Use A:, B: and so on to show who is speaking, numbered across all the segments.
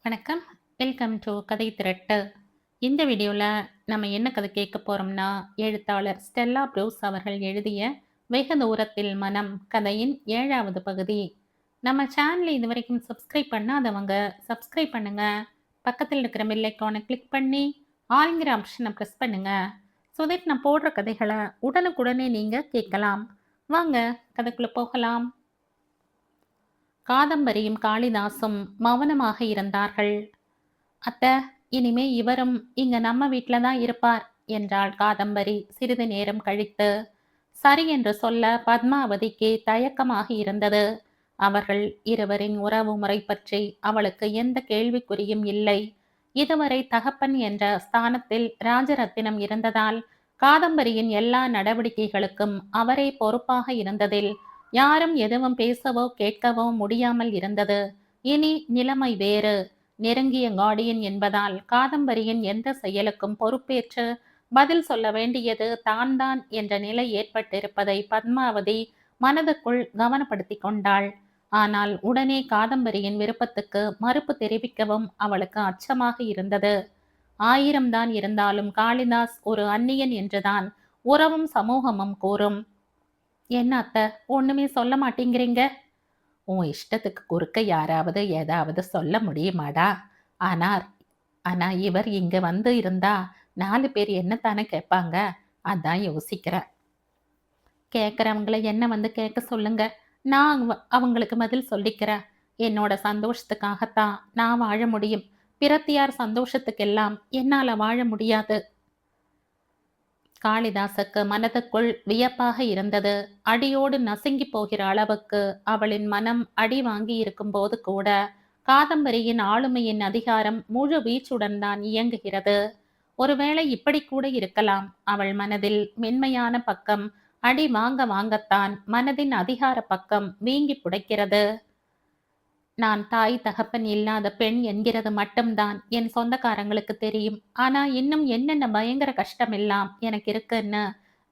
A: வணக்கம். Welcome to கதை திரட்டு. இந்த வீடியோவில் நம்ம என்ன கதை கேட்க போகிறோம்னா, எழுத்தாளர் ஸ்டெல்லா ப்ரூஸ் அவர்கள் எழுதிய வெகு தூரத்தில் மனம் கதையின் 7வது பகுதி. நம்ம சேனலை இது வரைக்கும் சப்ஸ்கிரைப் பண்ணாதவங்க சப்ஸ்கிரைப் பண்ணுங்க. பக்கத்தில் இருக்கிற பெல் ஐக்கானை கிளிக் பண்ணி ஆல்ங்கிற ஆப்ஷனை ப்ரெஸ் பண்ணுங்க. ஸோ தட் நான் போடுற கதைகளை உடனுக்குடனே நீங்கள் கேட்கலாம். வாங்க கதைக்குள்ளே போகலாம். காதம்பரியும் காளிதாசும் மௌனமாக இருந்தார்கள். அத்த, இனிமே இவரும் இங்க நம்ம வீட்ல தான் இருப்பார் என்றாள் காதம்பரி சிறிது நேரம் கழித்து. சரி என்று சொல்ல பத்மாவதிக்கு தயக்கமாக இருந்தது. அவர்கள் இருவரின் உறவு முறை பற்றி அவளுக்கு எந்த கேள்விக்குறியும் இல்லை. இதுவரை தகப்பன் என்ற ஸ்தானத்தில் ராஜரத்தினம் இருந்ததால் காதம்பரியின் எல்லா நடவடிக்கைகளுக்கும் அவரே பொறுப்பாக இருந்ததில் யாரும் எதுவும் பேசவோ கேட்கவோ முடியாமல் இருந்தது. இனி நிலைமை வேறு. நெருங்கிய கார்டியன் என்பதால் காதம்பரியின் எந்த செயலுக்கும் பொறுப்பேற்று பதில் சொல்ல வேண்டியது தான் தான் என்ற நிலை ஏற்பட்டிருப்பதை பத்மாவதி மனதுக்குள் கவனப்படுத்தி கொண்டாள். ஆனால் உடனே காதம்பரியின் விருப்பத்துக்கு மறுப்பு தெரிவிக்கவும் அவளுக்கு அச்சமாக இருந்தது. 1000 தான் இருந்தாலும் காளிதாஸ் ஒரு அந்நியன் என்றுதான் உறவும் சமூகமும் கூறும். என்ன அத்த, ஒண்ணுமே சொல்ல மாட்டேங்கிறீங்க? உன் இஷ்டத்துக்கு குறுக்க யாராவது ஏதாவது சொல்ல முடியுமாடா? ஆனார் ஆனா இவர் இங்க வந்து இருந்தா 4 பேர் என்னத்தானே கேட்பாங்க. அதான் யோசிக்கிறேன். கேட்குறவங்கள என்ன வந்து கேட்க சொல்லுங்க. நான் அவங்களுக்கு பதில் சொல்லிக்கிறேன். என்னோட சந்தோஷத்துக்காகத்தான் நான் வாழ முடியும். பிரத்தியார் சந்தோஷத்துக்கெல்லாம் என்னால வாழ முடியாது. காளிதாசுக்கு மனதுக்குள் வியப்பாக இருந்தது. அடியோடு நசுங்கி போகிற அளவுக்கு அவளின் மனம் அடி வாங்கி இருக்கும்போது கூட காதம்பரியின் ஆளுமையின் அதிகாரம் முழு வீச்சுடன் தான் இயங்குகிறது. ஒருவேளை இப்படி கூட இருக்கலாம். அவள் மனதில் மென்மையான பக்கம் அடி வாங்க வாங்கத்தான் மனதின் அதிகார பக்கம் வீங்கி புடைக்கிறது. நான் தாய் தகப்பன் இல்லாத பெண் என்கிறது மட்டும்தான் என் சொந்தக்காரங்களுக்கு தெரியும். ஆனா இன்னும் என்னென்ன பயங்கர கஷ்டம் எல்லாம் எனக்கு இருக்குன்னு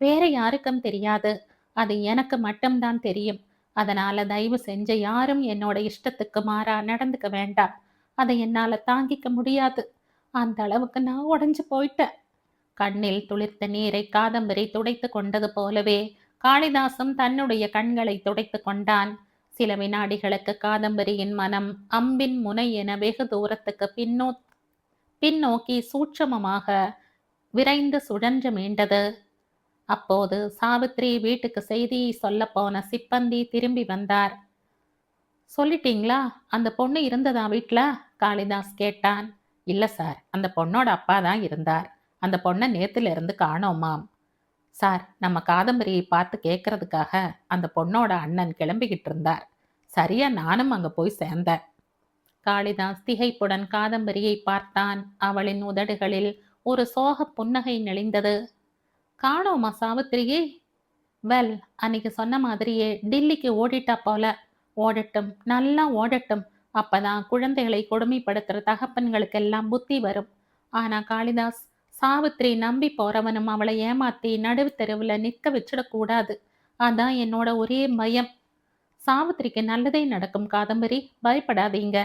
A: வேற யாருக்கும் தெரியாது. அது எனக்கு மட்டும்தான் தெரியும். அதனால தயவு செஞ்சு யாரும் என்னோட இஷ்டத்துக்கு மாறா நடந்துக்க வேண்டாம். அதை என்னால தாங்கிக்க முடியாது. அந்த அளவுக்கு நான் உடைஞ்சு போயிட்டேன். கண்ணில் துளிர்த்த நீரை காதம்பரி துடைத்து கொண்டது போலவே காளிதாசும் தன்னுடைய கண்களை துடைத்து கொண்டான். சில வினாடிகளுக்கு காதம்பரியின் மனம் அம்பின் முனை என வெகு தூரத்துக்கு பின்னோக்கி சூட்சமமாக விரைந்து சுழன்று மீண்டது. அப்போது சாவித்ரி வீட்டுக்கு செய்தியை சொல்ல போன சிப்பந்தி திரும்பி வந்தார். சொல்லிட்டீங்களா? அந்த பொண்ணு இருந்ததா வீட்ல? காளிதாஸ் கேட்டான். இல்ல சார், அந்த பொண்ணோட அப்பா தான் இருந்தார். அந்த பொண்ணை நேத்துல இருந்து காணோமாம். சார், நம்ம காதம்பரியை பார்த்து கேட்கறதுக்காக அந்த பொண்ணோட அண்ணன் கிளம்பிக்கிட்டு இருந்தார். சரியா நானும் அங்க போய் சேர்ந்தேன். காளிதாஸ் திகைப்புடன் காதம்பரியை பார்த்தான். அவளின் உதடுகளில் ஒரு சோக புன்னகை நெளிந்தது. காணோமா சாவித்திரியே? வெல், அன்னைக்கு சொன்ன மாதிரியே டில்லிக்கு ஓடிட்டா போல. ஓடட்டும், நல்லா ஓடட்டும். அப்பதான் குழந்தைகளை கொடுமைப்படுத்துற தகப்பன்களுக்கெல்லாம் புத்தி வரும். ஆனா காளிதாஸ், சாவித்திரி நம்பி போறவனும் அவளை ஏமாத்தி நடுவு தெருவுல நிற்க வச்சிடக்கூடாது. அதான் என்னோட ஒரே பயம். சாவித்திரிக்கு நல்லதே நடக்கும் காதம்பரி, பயப்படாதீங்க.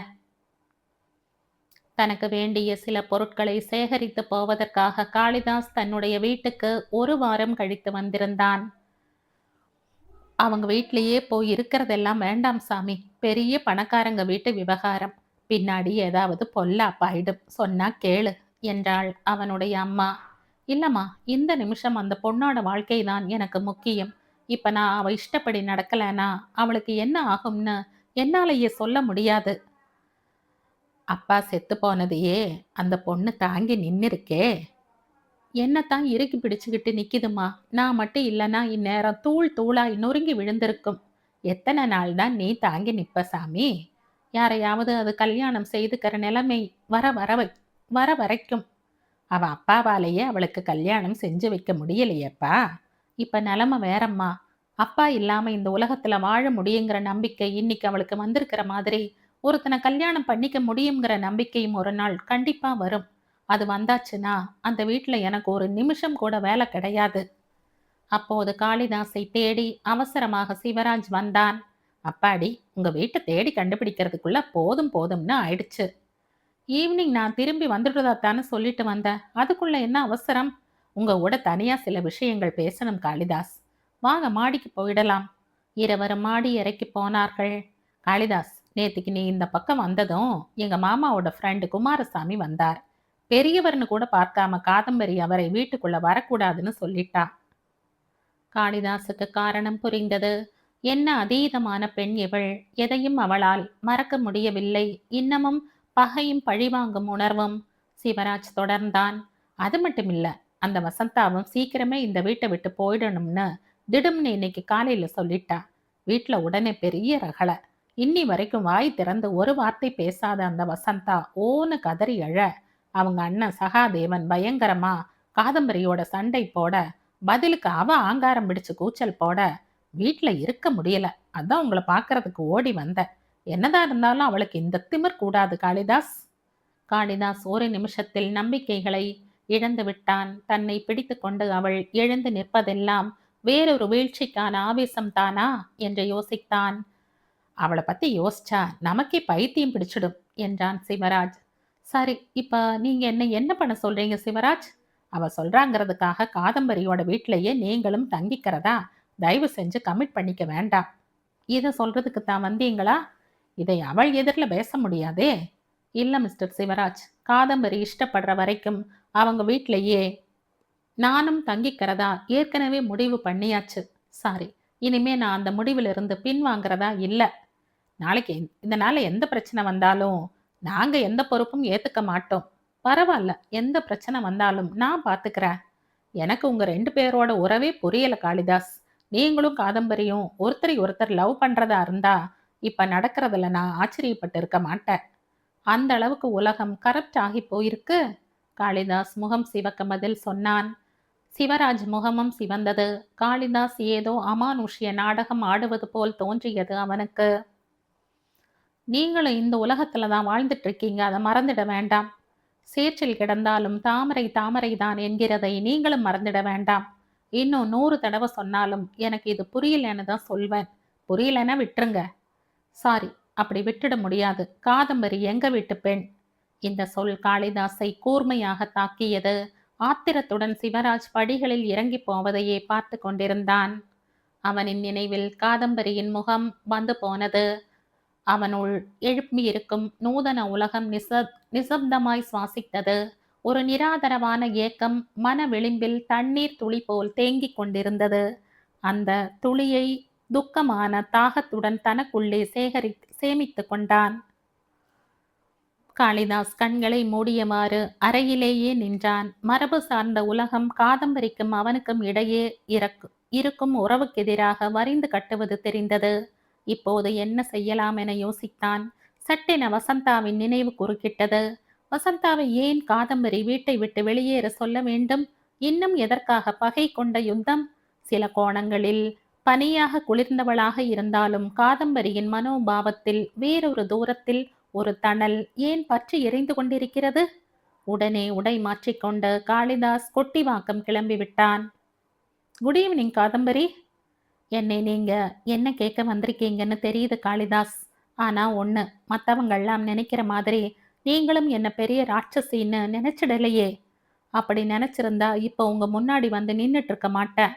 A: தனக்கு வேண்டிய சில பொருட்களை சேகரித்து போவதற்காக காளிதாஸ் தன்னுடைய வீட்டுக்கு 1 வாரம் கழித்து வந்திருந்தான். அவங்க வீட்டிலேயே போய் இருக்கிறதெல்லாம் வேண்டாம் சாமி. பெரிய பணக்காரங்க வீட்டு விவகாரம். பின்னாடி ஏதாவது பொல்லாப்பாயிடும். சொன்னா கேளு என்றாள் அவனுடைய அம்மா. இல்லம்மா, இந்த நிமிஷம் அந்த பொண்ணோட வாழ்க்கை தான் எனக்கு முக்கியம். இப்ப நான் அவ இஷ்டப்படி நடக்கலனா அவளுக்கு என்ன ஆகும்னு என்னாலேயே சொல்ல முடியாது. அப்பா செத்து போனதையே அந்த பொண்ணு தாங்கி நின்னுருக்கே. என்னத்தான் இறுக்கி பிடிச்சுக்கிட்டு நிக்குதுமா. நான் மட்டும் இல்லைன்னா இந்நேரம் தூள் தூளாய் நொறுங்கி விழுந்திருக்கும். எத்தனை நாள் தான் நீ தாங்கி நிப்ப சாமி? யாரையாவது அது கல்யாணம் செய்துக்கிற நிலைமை வர வர வை- வர வரைக்கும் அவ அப்பாவாலேயே அவளுக்கு கல்யாணம் செஞ்சு வைக்க முடியலையேப்பா. இப்ப நிலைமை வேறம்மா. அப்பா இல்லாம இந்த உலகத்துல வாழ முடியுங்கிற நம்பிக்கை இன்னைக்கு அவளுக்கு வந்திருக்கிற மாதிரி ஒருத்தனை கல்யாணம் பண்ணிக்க முடியுங்கிற நம்பிக்கையும் ஒரு நாள் கண்டிப்பா வரும். அது வந்தாச்சுன்னா அந்த வீட்டுல எனக்கு ஒரு நிமிஷம் கூட வேலை கிடையாது. அப்போது காளிதாஸை தேடி அவசரமாக சிவராஜ் வந்தான். அப்பாடி, உங்க வீட்டை தேடி கண்டுபிடிக்கிறதுக்குள்ள போதும் போதும்னு ஆயிடுச்சு. ஈவினிங் நான் திரும்பி வந்துடுறதாத்தான்னு சொல்லிட்டு வந்தேன். அதுக்குள்ள என்ன அவசரம்? உங்க கூட தனியா சில விஷயங்கள் பேசணும் காளிதாஸ். வாங்க மாடிக்கு போயிடலாம். இருவரும் மாடி இறக்கி போனார்கள். காளிதாஸ், நேத்திக்கு நீ இந்த பக்கம் வந்ததும் எங்க மாமாவோட ஃப்ரெண்டு குமாரசாமி வந்தார். பெரியவர்னு கூட பார்க்காம காதம்பரி அவரை வீட்டுக்குள்ள வரக்கூடாதுன்னு சொல்லிட்டா. காளிதாசுக்கு காரணம் புரிந்தது. என்ன அதீதமான பெண் இவள்! எதையும் அவளால் மறக்க முடியவில்லை. இன்னமும் பகையும் பழிவாங்கும் உணர்வும். சிவராஜ் தொடர்ந்தான். அது மட்டுமில்ல, அந்த வசந்தாவும் சீக்கிரமே இந்த வீட்டை விட்டு போயிடணும்னு திடும்னு இன்னைக்கு காலையில சொல்லிட்டா. வீட்டுல உடனே பெரிய ரகளை. இன்னி வரைக்கும் வாய் திறந்து ஒரு வார்த்தை பேசாத அந்த வசந்தா ஓன்னு கதறி எழ, அவங்க அண்ணன் சகாதேவன் பயங்கரமா காதம்பரியோட சண்டை போட, பதிலுக்கு அவ ஆங்காரம் பிடிச்சு கூச்சல் போட வீட்டுல இருக்க முடியல. அதான் உங்களை பார்க்கறதுக்கு ஓடி வந்த. என்னதான் இருந்தாலும் அவளுக்கு இந்த திமிர் கூடாது காளிதாஸ். காளிதாஸ் ஒரு நிமிஷத்தில் நம்பிக்கைகளை இழந்து விட்டான். தன்னை பிடித்து கொண்டு அவள் எழுந்து நிற்பதெல்லாம் வேறொரு வீழ்ச்சிக்கான ஆவேசம் தானா என்று யோசித்தான். அவளை பத்தி யோசிச்சா நமக்கே பைத்தியம் பிடிச்சிடும் என்றான் சிவராஜ். சரி, இப்ப நீங்க என்ன பண்ண சொல்றீங்க சிவராஜ்? அவ சொல்றாங்கிறதுக்காக காதம்பரியோட வீட்டிலேயே நீங்களும் தங்கிக்கிறதா? தயவு செஞ்சு கமிட் பண்ணிக்க வேண்டாம். இதை சொல்றதுக்கு தான் வந்தீங்களா? இதை அவள் எதிரில் பேச முடியாதே. இல்ல மிஸ்டர் சிவராஜ், காதம்பரி இஷ்டப்படுற வரைக்கும் அவங்க வீட்டிலேயே நானும் தங்கிக்கிறதா ஏற்கனவே முடிவு பண்ணியாச்சு. சாரி, இனிமே நான் அந்த முடிவிலிருந்து பின்வாங்கிறதா இல்லை. நாளைக்கு இதனால எந்த பிரச்சனை வந்தாலும் நாங்க எந்த பொறுப்பும் ஏத்துக்க மாட்டோம். பரவாயில்ல, எந்த பிரச்சனை வந்தாலும் நான் பாத்துக்கிறேன். எனக்கு உங்க 2 பேரோட உறவே புரியல காளிதாஸ். நீங்களும் காதம்பரியும் ஒருத்தரை ஒருத்தர் லவ் பண்றதா இருந்தா இப்ப நடக்கிறதுல நான் ஆச்சரியப்பட்டு இருக்க மாட்டேன். அந்த அளவுக்கு உலகம் கரப்ட் ஆகி போயிருக்கு. காளிதாஸ் முகம் சிவக்க பதில் சொன்னான். சிவராஜ் முகமும் சிவந்தது. காளிதாஸ் ஏதோ அமானுஷ்ய நாடகம் ஆடுவது போல் தோன்றியது அவனுக்கு. நீங்களும் இந்த உலகத்துல தான் வாழ்ந்துட்டு இருக்கீங்க, அதை மறந்துட வேண்டாம். சேற்றில் கிடந்தாலும் தாமரை தாமரை தான் என்கிறதை நீங்களும் மறந்துட வேண்டாம். இன்னும் 100 தடவை சொன்னாலும் எனக்கு இது புரியலன்னு தான் சொல்வேன். புரியலன்னா விட்டுருங்க. சாரி, அப்படி விட்டுட முடியாது. காதம்பரி எங்க வீட்டு பெண். இந்த சொல் காளிதாஸை கூர்மையாக தாக்கியது. ஆத்திரத்துடன் சிவராஜ் படிகளில் இறங்கி போவதையே பார்த்து கொண்டிருந்தான். அவனின் நினைவில் காதம்பரியின் முகம் வந்து போனது. அவனுள் எழுப்பியிருக்கும் நூதன உலகம் நிசப்தமாய் சுவாசித்தது. ஒரு நிராதரவான ஏக்கம் மன விளிம்பில் தண்ணீர் துளி போல் தேங்கிக் கொண்டிருந்தது. அந்த துளியை துக்கமான தாகத்துடன் தனக்குள்ளே சேமித்து கொண்டான். காளிதாஸ் கண்களை மூடியவாறு அறையிலேயே நின்றான். மரபு சார்ந்த உலகம் காதம்பரிக்கும் அவனுக்கும் இடையே இருக்கும் உறவுக்கெதிராக வரிந்து கட்டுவது தெரிந்தது. இப்போது என்ன செய்யலாம் என யோசித்தான். சட்டென வசந்தாவின் நினைவு குறுக்கிட்டது. வசந்தாவை ஏன் காதம்பரி வீட்டை விட்டு வெளியேற சொல்ல வேண்டும்? இன்னும் எதற்காக பகை கொண்ட யுத்தம்? சில கோணங்களில் பனியாக குளிர்ந்தவளாக இருந்தாலும் காதம்பரியின் மனோபாவத்தில் வேறொரு தூரத்தில் ஒரு தணல் ஏன் பற்றி எரிந்து கொண்டிருக்கிறது? உடனே உடை மாற்றிக்கொண்டு காளிதாஸ் கொட்டிவாக்கம் கிளம்பிவிட்டான். Good evening Kadambari. என்னை நீங்க என்ன கேட்க வந்திருக்கீங்கன்னு தெரியுது காளிதாஸ். ஆனா ஒண்ணு, மற்றவங்கள்லாம் நினைக்கிற மாதிரி நீங்களும் என்ன பெரிய ராட்சசின்னு நினைச்சிடலையே. அப்படி நினைச்சிருந்தா இப்போ உங்க முன்னாடி வந்து நின்றுட்டு இருக்க மாட்டேன்.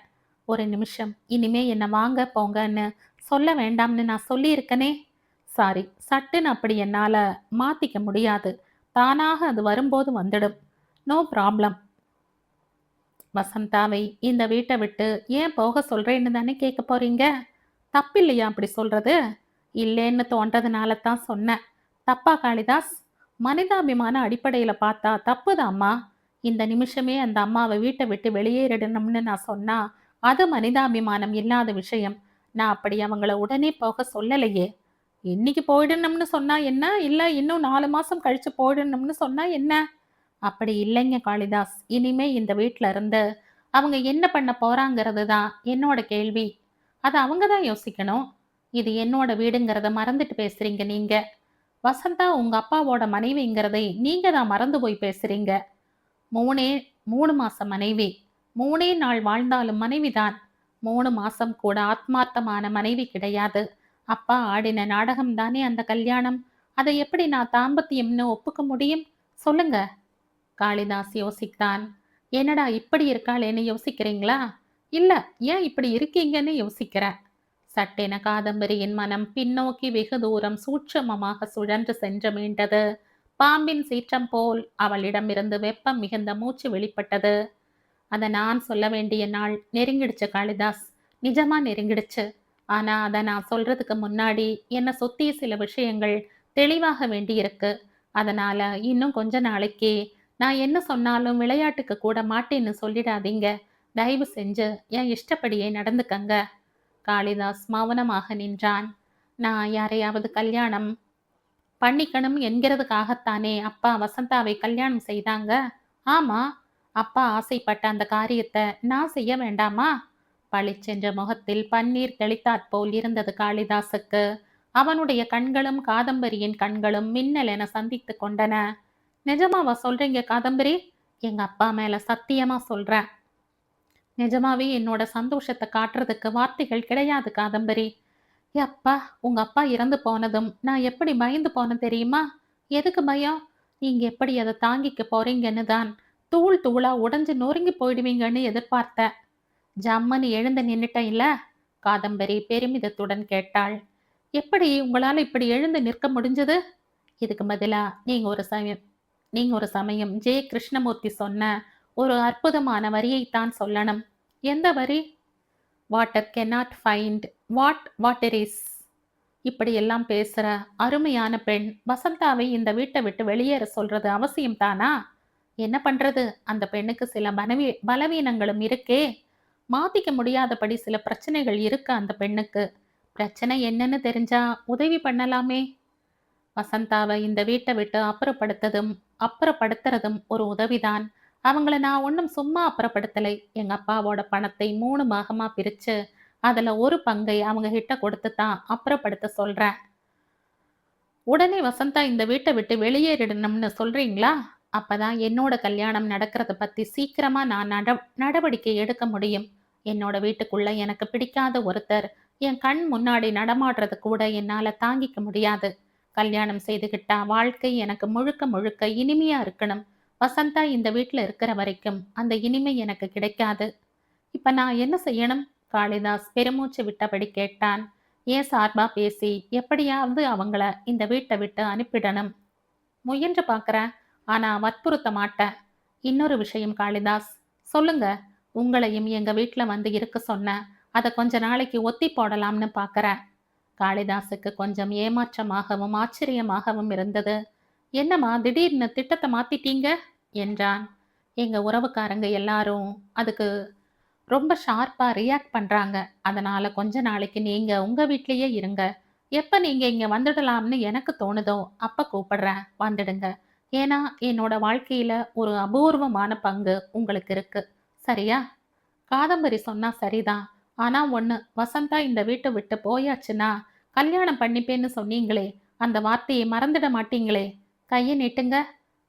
A: ஒரு நிமிஷம், இனிமே என்ன வாங்க போங்கன்னு சொல்ல வேண்டாம்னு நான் சொல்லியிருக்கனே. சாரி, சட்டுன்னு அப்படி என்னால மாத்திக்க முடியாது. தானாக அது வரும்போது வந்துடும். No problem. வசந்தாவை இந்த வீட்டை விட்டு ஏன் போக சொல்றேன்னு தானே கேட்க போறீங்க? தப்பில்லையா அப்படி சொல்றது? இல்லைன்னு தோன்றதுனால தான் சொன்னேன். தப்பா காளிதாஸ்? மனிதாபிமான அடிப்படையில பார்த்தா தப்புதாம்மா. இந்த நிமிஷமே அந்த அம்மாவை வீட்டை விட்டு வெளியேறிடணும்னு நான் சொன்னா அது மனிதாபிமானம் இல்லாத விஷயம். நான் அப்படி அவங்கள உடனே போக சொல்லலையே. இன்னைக்கு போயிடணும்னு சொன்னா என்ன, இல்ல இன்னும் 4 மாசம் கழிச்சு போயிடணும்னு சொன்னா என்ன? அப்படி இல்லைங்க காளிதாஸ். இனிமே இந்த வீட்ல இருந்து அவங்க என்ன பண்ண போறாங்கிறது தான் என்னோட கேள்வி. அது அவங்க தான் யோசிக்கணும். இது என்னோட வீடுங்கிறத மறந்துட்டு பேசுறீங்க நீங்க. வசந்தா உங்க அப்பாவோட மனைவிங்கிறதை நீங்க தான் மறந்து போய் பேசுறீங்க. 3 மாசம் மனைவி. 3 நாள் வாழ்ந்தாலும் மனைவிதான். 3 மாசம் கூட ஆத்மார்த்தமான மனைவி கிடையாது. அப்பா ஆடின நாடகம் தானே அந்த கல்யாணம். அதை எப்படி நான் தாம்பத்தியம்னு ஒப்புக்க முடியும்? சொல்லுங்க. காளிதாஸ் யோசித்தான். என்னடா இப்படி இருக்காளேன்னு யோசிக்கிறீங்களா? இல்ல, ஏன் இப்படி இருக்கீங்கன்னு யோசிக்கிறேன். சட்டென காதம்பரியின் மனம் பின்னோக்கி வெகு தூரம் சூட்சமமாக சுழன்று சென்று மீண்டது. பாம்பின் சீற்றம் போல் அவளிடமிருந்து வெப்பம் மிகுந்த மூச்சு வெளிப்பட்டது. அத நான் சொல்ல வேண்டிய நாள் நெருங்கிடுச்சு காளிதாஸ். நிஜமா நெருங்கிடுச்சு. ஆனா அத நான் சொல்றதுக்கு முன்னாடி என்ன சுத்தி சில விஷயங்கள் தெளிவாக வேண்டியிருக்கு. அதனால இன்னும் கொஞ்ச நாளைக்கு நான் என்ன சொன்னாலும் விளையாட்டுக்கு கூட மாட்டேன்னு சொல்லிடாதீங்க. தயவு செஞ்சு என் இஷ்டப்படியே நடந்துக்கங்க. காளிதாஸ் மௌனமாக நின்றான். நான் யாரையாவது கல்யாணம் பண்ணிக்கணும் என்கிறதுக்காகத்தானே அப்பா வசந்தாவை கல்யாணம் செய்தாங்க. ஆமா, அப்பா ஆசைப்பட்ட அந்த காரியத்தை நான் செய்ய வேண்டாமா? பளிச்சென்ற முகத்தில் பன்னீர் தெளித்தாற்போல் இருந்தது காளிதாசுக்கு. அவனுடைய கண்களும் காதம்பரியின் கண்களும் மின்னலென சந்தித்துக் கொண்டன. நிஜமாவா சொல்றீங்க காதம்பரி? எங்க அப்பா மேல சத்தியமா சொல்றேன். நிஜமாவே என்னோட சந்தோஷத்தை காட்டுறதுக்கு வார்த்தைகள் கிடையாது காதம்பரி. அப்பா, உங்க அப்பா இறந்து போனதும் நான் எப்படி பயந்து போனேன் தெரியுமா? எதுக்கு பயம்? நீங்க எப்படி அதை தாங்கிக்க போறீங்கன்னு தான். தூள் தூளா உடைஞ்சு நொறுங்கி போயிடுவீங்கன்னு எதிர்பார்த்தேன். ஜம்முன்னு எழுந்து நின்னுட்டேன் இல்ல? காதம்பரி பெருமிதத்துடன் கேட்டாள். எப்படி உங்களால இப்படி எழுந்து நிற்க முடிஞ்சது? இதுக்கு பதிலா நீங்க ஒரு சமயம் ஜே கிருஷ்ணமூர்த்தி சொன்ன ஒரு அற்புதமான வரியைத்தான் சொல்லணும். எந்த வரி? Water cannot find what water is. இப்படியெல்லாம் பேசுற அருமையான பெண் வசந்தாவை இந்த வீட்டை விட்டு வெளியேற சொல்றது அவசியம் தானா? என்ன பண்றது? அந்த பெண்ணுக்கு சில பலவீனங்களும் இருக்கே. மாத்திக்க முடியாதபடி சில பிரச்சனைகள் இருக்கு அந்த பெண்ணுக்கு. பிரச்சனை என்னன்னு தெரிஞ்சா உதவி பண்ணலாமே. வசந்தாவை இந்த வீட்டை விட்டு அப்புறப்படுத்துறதும் ஒரு உதவிதான். அவங்கள நான் ஒன்றும் சும்மா அப்புறப்படுத்தலை. எங்க அப்பாவோட பணத்தை 3 பாகமா பிரிச்சு அதுல ஒரு பங்கை அவங்க கிட்ட கொடுத்து தான் அப்புறப்படுத்த சொல்றேன். உடனே வசந்தா இந்த வீட்டை விட்டு வெளியேறிடணும்னு சொல்றீங்களா? அப்பதான் என்னோட கல்யாணம் நடக்கிறத பத்தி சீக்கிரமா நான் நடவடிக்கை எடுக்க முடியும். என்னோட வீட்டுக்குள்ள எனக்கு பிடிக்காத ஒருத்தர் என் கண் முன்னாடி நடமாடுறது கூட என்னால தாங்கிக்க முடியாது. கல்யாணம் செய்துகிட்டா வாழ்க்கை எனக்கு முழுக்க முழுக்க இனிமையா இருக்கணும். வசந்தா இந்த வீட்டுல இருக்கிற வரைக்கும் அந்த இனிமை எனக்கு கிடைக்காது. இப்ப நான் என்ன செய்யணும்? காளிதாஸ் பெருமூச்சு விட்டபடி கேட்டான். ஏன் சார்பா பேசி எப்படியாவது அவங்கள இந்த வீட்டை விட்டு அனுப்பிடணும். முயன்று பார்க்கறேன். ஆனா வற்புறுத்த மாட்டேன். இன்னொரு விஷயம் காளிதாஸ். சொல்லுங்க. உங்களையும் எங்க வீட்ல வந்து இருக்க சொன்னேன். அதை கொஞ்ச நாளைக்கு ஒத்தி போடலாம்னு பார்க்கறேன். காளிதாசுக்கு கொஞ்சம் ஏமாற்றமாகவும் ஆச்சரியமாகவும் இருந்தது. என்னம்மா திடீர்னு திட்டத்தை மாத்திட்டீங்க? என்றான். எங்க உறவுக்காரங்க எல்லாரும் அதுக்கு ரொம்ப ஷார்ப்பா ரியாக்ட் பண்றாங்க. அதனால கொஞ்ச நாளைக்கு நீங்க உங்க வீட்லயே இருங்க. எப்ப நீங்க இங்க வந்துடலாம்னு எனக்கு தோணுதோ அப்ப கூப்பிடுறேன். வந்துடுங்க. ஏன்னா என்னோட வாழ்க்கையில ஒரு அபூர்வமான பங்கு உங்களுக்கு இருக்கு. சரியா? காதம்பரி சொன்னா சரிதான். ஆனா ஒண்ணு, வசந்தா இந்த வீட்டை விட்டு போயாச்சுன்னா கல்யாணம் பண்ணிப்பேன்னு சொன்னீங்களே, அந்த வார்த்தையை மறந்துட மாட்டீங்களே. கையை நீட்டுங்க.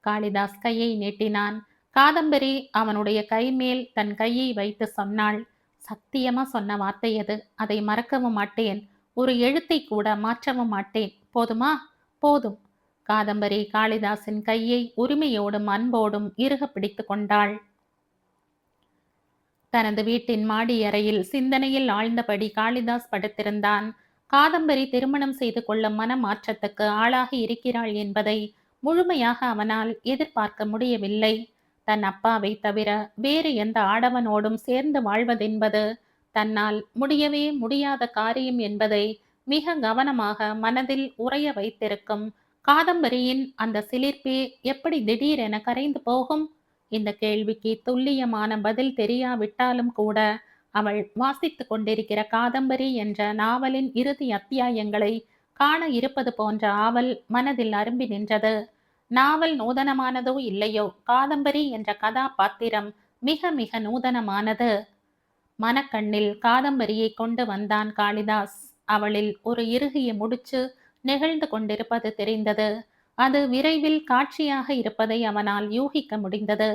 A: காளிதாஸ் கையை நீட்டினான். காதம்பரி அவனுடைய கை மேல் தன் கையை வைத்து சொன்னாள். சத்தியமா சொன்ன வார்த்தை அது. அதை மறக்கவும் மாட்டேன். ஒரு எழுத்தை கூட மாற்றவும் மாட்டேன். போதுமா? போதும். காதம்பரி காளிதாசின் கையை உரிமையோடும் அன்போடும் இறுக பிடித்து கொண்டாள். தனது வீட்டின் மாடி அறையில் சிந்தனையில் ஆழ்ந்தபடி காளிதாஸ் படுத்திருந்தான். காதம்பரி திருமணம் செய்து கொள்ளும் மனமாற்றத்துக்கு ஆளாகி இருக்கிறாள் என்பதை முழுமையாக அவனால் எதிர்பார்க்க முடியவில்லை. தன் அப்பாவை தவிர வேறு எந்த ஆடவனோடும் சேர்ந்து வாழ்வதென்பது தன்னால் முடியவே முடியாத காரியம் என்பதை மிக கவனமாக மனதில் உறைய வைத்திருக்கும் காதம்பரியின் அந்த சிலிர்ப்பே எப்படி திடீரென கரைந்து போகும்? இந்த கேள்விக்கு துல்லியமான பதில் தெரியாவிட்டாலும் கூட அவள் வாசித்துக் கொண்டிருக்கிற காதம்பரி என்ற நாவலின் இறுதி அத்தியாயங்களை காண இருப்பது போன்ற ஆவல் மனதில் அரும்பி நின்றது. நாவல் நூதனமானதோ இல்லையோ, காதம்பரி என்ற கதாபாத்திரம் மிக மிக நூதனமானது. மனக்கண்ணில் காதம்பரியை கொண்டு வந்தான் காளிதாஸ். அவளில் ஒரு இறுகிய முடிச்சு நெகிழ்ந்து கொண்டிருப்பது தெரிந்தது. அது விரைவில் காட்சியாக இருப்பதை அவனால் யூகிக்க முடிந்தது.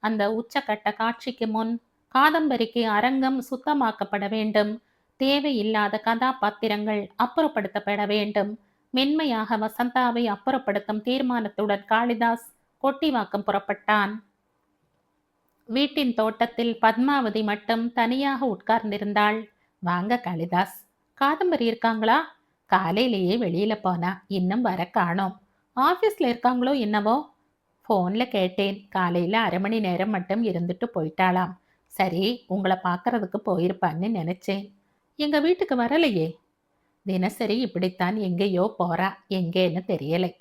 A: அந்த உச்சக்கட்ட காட்சிக்கு முன் காதம்பரிக்கு அரங்கம் சுத்தமாக்கப்பட வேண்டும். தேவையில்லாத கதாபாத்திரங்கள் அப்புறப்படுத்தப்பட வேண்டும். மென்மையாக வசந்தாவை அப்புறப்படுத்தும் தீர்மானத்துடன் காளிதாஸ் கொட்டிவாக்கம் புறப்பட்டான். வீட்டின் தோட்டத்தில் பத்மாவதி மட்டும் தனியாக உட்கார்ந்திருந்தாள். வாங்க காளிதாஸ், காதம்பரி இருக்காங்களா? காலையிலேயே வெளியில போனா, இன்னும் வர காணோம். ஆபீஸ்ல இருக்காங்களோ என்னவோ? போன்ல கேட்டேன். காலையில 1/2 மணி நேரம் மட்டும் இருந்துட்டு போயிட்டாளாம். சரி, உங்களை பார்க்கறதுக்கு போயிருப்பான்னு நினைச்சேன். எங்க வீட்டுக்கு வரலையே. தினசரி இப்படித்தான் எங்கேயோ போறா, எங்கேன்னு தெரியலை.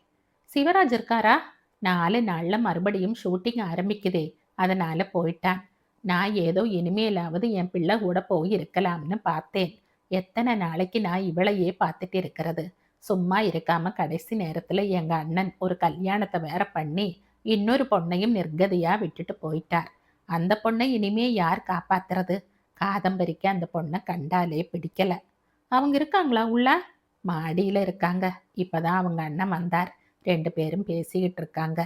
A: சிவராஜ் இருக்காரா? 4 நாள்ல மறுபடியும் ஷூட்டிங் ஆரம்பிக்குதே, அதனால போயிட்டான். நான் ஏதோ இனிமேலாவது என் பிள்ளை கூட போய் இருக்கலாம்னு பார்த்தேன். எத்தனை நாளைக்கு நான் இவளையே பார்த்துட்டு இருக்கிறது? சும்மா இருக்காம கடைசி நேரத்துல எங்க அண்ணன் ஒரு கல்யாணத்தை வேற பண்ணி இன்னொரு பொண்ணையும் நிர்கதியா விட்டுட்டு போயிட்டார். அந்த பொண்ணை இனிமே யார் காப்பாத்துறது? காதம்பரிக்கு அந்த பொண்ணை கண்டாலே பிடிக்கல. அவங்க இருக்காங்களா உள்ள? மாடியில இருக்காங்க. இப்பதான் அவங்க அண்ணன் வந்தார். 2 பேரும் பேசிக்கிட்டு இருக்காங்க.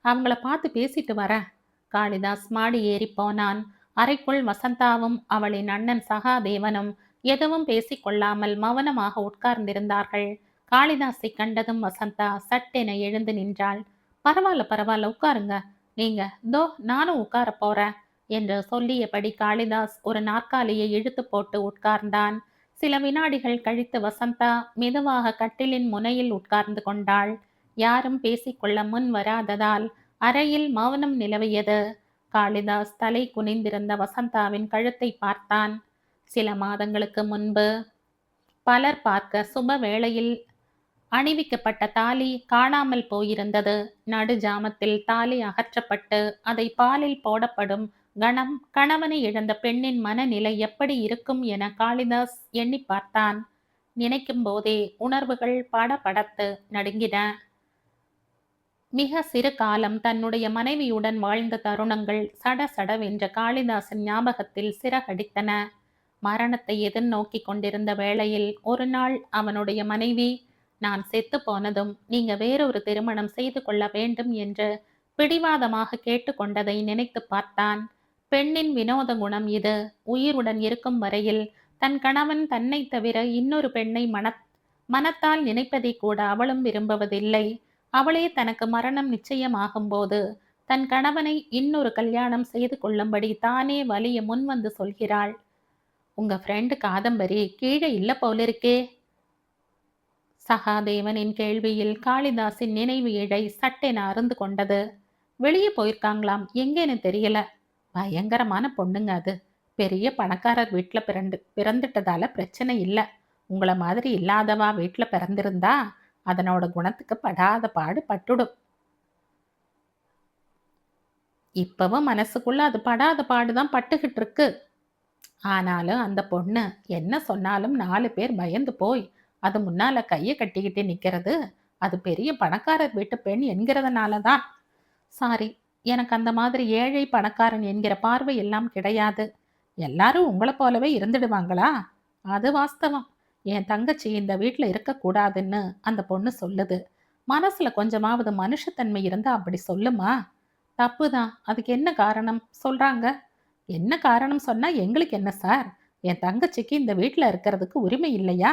A: அவங்கள பார்த்து பேசிட்டு வரேன். காளிதாஸ் மாடி ஏறி போனான். அறைக்குள் வசந்தாவும் அவளின் அண்ணன் சகாதேவனும் எதுவும் பேசிக்கொள்ளாமல் மௌனமாக உட்கார்ந்திருந்தார்கள். காளிதாஸை கண்டதும் வசந்தா சட்டென எழுந்து நின்றாள். பரவாயில்ல பரவாயில்ல, உட்காருங்க. நீங்க தோ நானும் உட்கார போறேன் என்று சொல்லியபடி காளிதாஸ் ஒரு நாற்காலியை இழுத்து போட்டு உட்கார்ந்தான். சில வினாடிகள் கழித்து வசந்தா மெதுவாக கட்டிலின் முனையில் உட்கார்ந்து கொண்டாள். யாரும் பேசிக்கொள்ள முன் வராததால் அறையில் மௌனம் நிலவியது. காளிதாஸ் தலை குனிந்திருந்த வசந்தாவின் கழுத்தை பார்த்தான். சில மாதங்களுக்கு முன்பு பலர் பார்க்க சுப வேளையில் அணிவிக்கப்பட்ட தாலி காணாமல் போயிருந்தது. நடு ஜாமத்தில் தாலி அகற்றப்பட்டு அதை பாலில் போடப்படும் கணம் கணவனை இழந்த பெண்ணின் மனநிலை எப்படி இருக்கும் என காளிதாஸ் எண்ணி பார்த்தான். நினைக்கும் போதே உணர்வுகள் படபடத்து நடுங்கின. மிக சிறு காலம் தன்னுடைய மனைவியுடன் வாழ்ந்த தருணங்கள் சடசடவென்ற காளிதாசன் ஞாபகத்தில் சிறகடித்தன. மரணத்தை எதிர்நோக்கி கொண்டிருந்த வேளையில் ஒரு நாள் அவனுடைய மனைவி, நான் செத்து போனதும் நீங்க வேறொரு திருமணம் செய்து கொள்ள வேண்டும் என்று பிடிவாதமாக கேட்டுக்கொண்டதை நினைத்து பார்த்தான். பெண்ணின் வினோத குணம் இது. உயிருடன் இருக்கும் வரையில் தன் கணவன் தன்னை தவிர இன்னொரு பெண்ணை மனத்தால் நினைப்பதை கூட அவளும் விரும்புவதில்லை. அவளே தனக்கு மரணம் நிச்சயமாகும் போது தன் கணவனை இன்னொரு கல்யாணம் செய்து கொள்ளும்படி தானே வலிய முன்வந்து சொல்கிறாள். உங்க ஃப்ரெண்டு காதம்பரி கீழே இல்ல போலிருக்கே. சகாதேவனின் கேள்வியில் காளிதாசின் நினைவு இழை சட்டென அருந்து கொண்டது. வெளியே போயிருக்காங்களாம், எங்கேன்னு தெரியல. பயங்கரமான பொண்ணுங்க அது. பெரிய பணக்காரர் வீட்டுல பிறந்துட்டதால பிரச்சனை இல்லை. உங்களை மாதிரி இல்லாதவா வீட்டுல பிறந்திருந்தா அதனோட குணத்துக்கு படாத பாடு பட்டுடும். இப்பவும் மனசுக்குள்ள அது படாத பாடுதான் பட்டுக்கிட்டு இருக்கு. ஆனாலும் அந்த பொண்ணு என்ன சொன்னாலும் 4 பேர் பயந்து போய் அது முன்னால கையை கட்டிக்கிட்டு நிக்கிறது அது பெரிய பணக்காரர் வீட்டு பெண் என்கிறதுனாலதான். சாரி, எனக்கு அந்த மாதிரி ஏழை பணக்காரன் என்கிற பார்வை எல்லாம் கிடையாது. எல்லாரும் உங்களை போலவே இருந்துடுவாங்களா? அது வாஸ்தவம். என் தங்கச்சி இந்த வீட்டுல இருக்கக்கூடாதுன்னு அந்த பொண்ணு சொல்லுது. மனசுல கொஞ்சமாவது மனுஷத்தன்மை இருந்தா அப்படி சொல்லுமா? தப்புதான். அதுக்கு என்ன காரணம் சொல்றாங்க? என்ன காரணம் சொன்னா எங்களுக்கு என்ன சார்? என் தங்கச்சிக்கு இந்த வீட்டுல இருக்கிறதுக்கு உரிமை இல்லையா?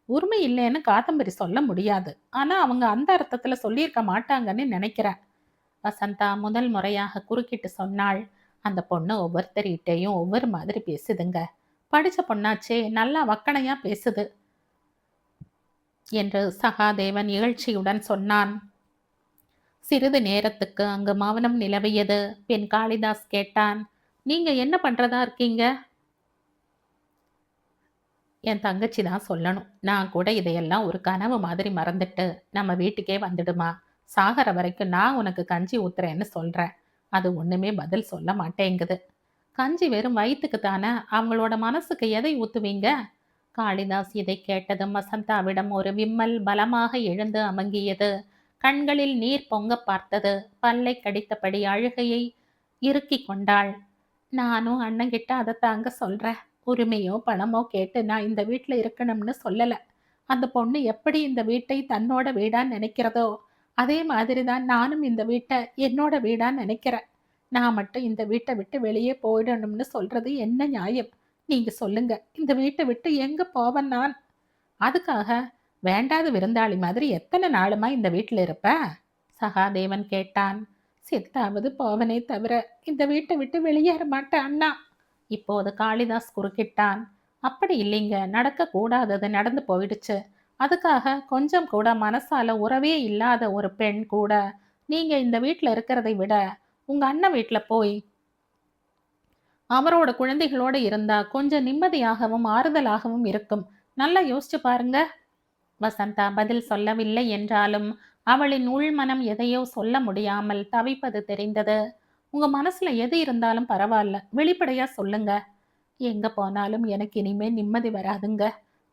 A: உரிமை இல்லைன்னு காதம்பரி சொல்ல முடியாது. ஆனா அவங்க அந்த அர்த்தத்துல சொல்லியிருக்க மாட்டாங்கன்னு நினைக்கிறேன். வசந்தா முதல் முறையாக குறுக்கிட்டு சொன்னாள். அந்த பொண்ணு ஒவ்வொருத்தர்கிட்டையும் ஒவ்வொரு மாதிரி பேசுதுங்க. படிச்ச பொண்ணாச்சே, நல்லா வக்கணையா பேசுது என்று சகாதேவன் இகழ்ச்சியுடன் சொன்னான். சிறிது நேரத்துக்கு அங்கு மௌனம் நிலவியது. பின் காளிதாஸ் கேட்டான், நீங்க என்ன பண்றதா இருக்கீங்க? என் தங்கச்சி தான் சொல்லணும். நான் கூட இதையெல்லாம் ஒரு கனவு மாதிரி மறந்துட்டு நம்ம வீட்டுக்கே வந்துடுமா. சாகர வரைக்கும் நான் உனக்கு கஞ்சி ஊத்துறேன்னு சொல்றேன். அது ஒண்ணுமே பதில் சொல்ல மாட்டேங்குது. கஞ்சி வெறும் வயிற்றுக்கு தானே, அவங்களோட மனசுக்கு எதை ஊத்துவீங்க? காளிதாஸ் இதை கேட்டதும் வசந்தாவிடம் ஒரு விம்மல் பலமாக எழுந்து அமங்கியது. கண்களில் நீர் பொங்க பார்த்தது. பல்லை கடித்தபடி அழுகையை இறுக்கி கொண்டாள். நானும் அண்ணங்கிட்ட அதை தாங்க சொல்றேன். உரிமையோ பணமோ கேட்டு நான் இந்த வீட்டுல இருக்கணும்னு சொல்லல. அந்த பொண்ணு எப்படி இந்த வீட்டை தன்னோட வீடா நினைக்கிறதோ அதே மாதிரிதான் நானும் இந்த வீட்டை என்னோட வீடா நினைக்கிறேன். நான் மட்டும் இந்த வீட்டை விட்டு வெளியே போயிடணும்னு சொல்றது என்ன நியாயம்? நீங்க சொல்லுங்க. இந்த வீட்டை விட்டு எங்க போவேன் நான்? அதுக்காக வேண்டாத விருந்தாளி மாதிரி எத்தனை நாளுமா இந்த வீட்டில் இருப்ப? சகாதேவன் கேட்டான். செத்தாவது போவனே தவிர இந்த வீட்டை விட்டு வெளியேற மாட்டேன் அண்ணா. இப்போது காளிதாஸ் குறுக்கிட்டான். அப்படி இல்லைங்க, நடக்க கூடாதது நடந்து போயிடுச்சு. அதுக்காக கொஞ்சம் கூட மனசால உறவே இல்லாத ஒரு பெண் கூட நீங்க இந்த வீட்டில் இருக்கிறதை விட உங்க அண்ணன் வீட்டில் போய் அவரோட குழந்தைகளோட இருந்தா கொஞ்சம் நிம்மதியாகவும் ஆறுதலாகவும் இருக்கும். நல்லா யோசிச்சு பாருங்க. வசந்தா பதில் சொல்லவில்லை என்றாலும் அவளின் உள்மனம் எதையோ சொல்ல முடியாமல் தவிப்பது தெரிந்தது. உங்க மனசுல எது இருந்தாலும் பரவாயில்ல, வெளிப்படையா சொல்லுங்க. எங்க போனாலும் எனக்கு இனிமே நிம்மதி வராதுங்க.